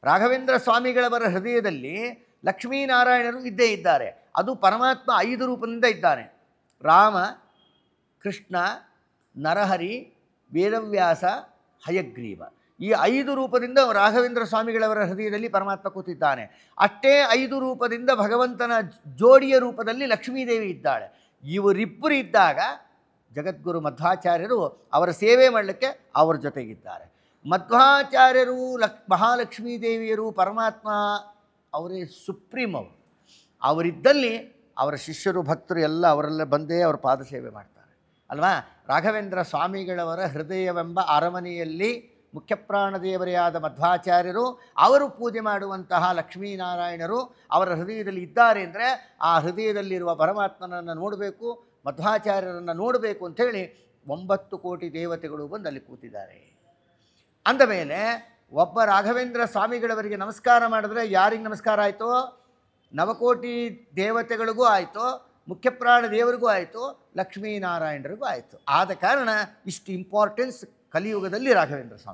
ರಾಘವೇಂದ್ರ ಸ್ವಾಮಿಗಳವರ ಹೃದಯದಲ್ಲಿ ಲಕ್ಷ್ಮೀನಾರಾಯಣರು ಇದ್ದೇ ಇದ್ದಾರೆ. ಅದು ಪರಮಾತ್ಮ 5 ರೂಪದಿಂದ ಇದ್ದಾನೆ. ರಾಮ, ಕೃಷ್ಣ, ನರಹರಿ, ವೇದವ್ಯಾಸ, ಹಯಗ್ರೀವ. ಈ 5 ರೂಪದಿಂದ ರಾಘವೇಂದ್ರ ಸ್ವಾಮಿಗಳವರ ಹೃದಯದಲ್ಲಿ ಪರಮಾತ್ಮ ಕೂತಿದ್ದಾನೆ. ಅಷ್ಟೇ 5 ರೂಪದಿಂದ ಭಗವಂತನ ಜೋಡಿಯ ರೂಪದಲ್ಲಿ ಲಕ್ಷ್ಮೀದೇವಿ ಇದ್ದಾಳೆ. ಇವರಿಬ್ಬರು ಇದ್ದಾಗ ಜಗದ್ಗುರು ಮಧ್ವಾಚಾರ್ಯರು ಅವರ ಸೇವೆ ಮಾಡಲಿಕ್ಕೆ ಅವರ ಜೊತೆಗಿದ್ದಾರೆ. ಮಧ್ವಾಚಾರ್ಯರು ಮಹಾಲಕ್ಷ್ಮೀ ದೇವಿಯರು ಪರಮಾತ್ಮ ಅವರೇ ಸುಪ್ರೀಂ. ಅವರಿದ್ದಲ್ಲಿ ಅವರ ಶಿಷ್ಯರು ಭಕ್ತರು ಎಲ್ಲ ಅವರೆಲ್ಲ ಬಂದೇ ಅವರ ಪಾದ ಸೇವೆ ಮಾಡ್ತಾರೆ ಅಲ್ವಾ. ರಾಘವೇಂದ್ರ ಸ್ವಾಮಿಗಳವರ ಹೃದಯವೆಂಬ ಅರಮನೆಯಲ್ಲಿ ಮುಖ್ಯಪ್ರಾಣದೇವರೇ ಆದ ಮಧ್ವಾಚಾರ್ಯರು ಅವರು ಪೂಜೆ ಮಾಡುವಂತಹ ಲಕ್ಷ್ಮೀನಾರಾಯಣರು ಅವರ ಹೃದಯದಲ್ಲಿ ಇದ್ದಾರೆ ಅಂದರೆ ಆ ಹೃದಯದಲ್ಲಿರುವ ಪರಮಾತ್ಮನನ್ನು ನೋಡಬೇಕು, ಮಧ್ವಾಚಾರ್ಯರನ್ನು ನೋಡಬೇಕು ಅಂಥೇಳಿ 9 ಕೋಟಿ ದೇವತೆಗಳು ಬಂದು ಅಲ್ಲಿ ಕೂತಿದ್ದಾರೆ. ಅಂದಮೇಲೆ ಒಬ್ಬ ರಾಘವೇಂದ್ರ ಸ್ವಾಮಿಗಳವರಿಗೆ ನಮಸ್ಕಾರ ಮಾಡಿದ್ರೆ ಯಾರಿಗೆ ನಮಸ್ಕಾರ ಆಯಿತು? 9 ಕೋಟಿ ದೇವತೆಗಳಿಗೂ ಆಯಿತು, ಮುಖ್ಯಪ್ರಾಣ ದೇವರಿಗೂ ಆಯಿತು, ಲಕ್ಷ್ಮೀನಾರಾಯಣರಿಗೂ ಆಯಿತು. ಆದ ಕಾರಣ ಇಷ್ಟು ಇಂಪಾರ್ಟೆನ್ಸ್ ಕಲಿಯುಗದಲ್ಲಿ ರಾಘವೇಂದ್ರ ಸ್ವಾಮಿ.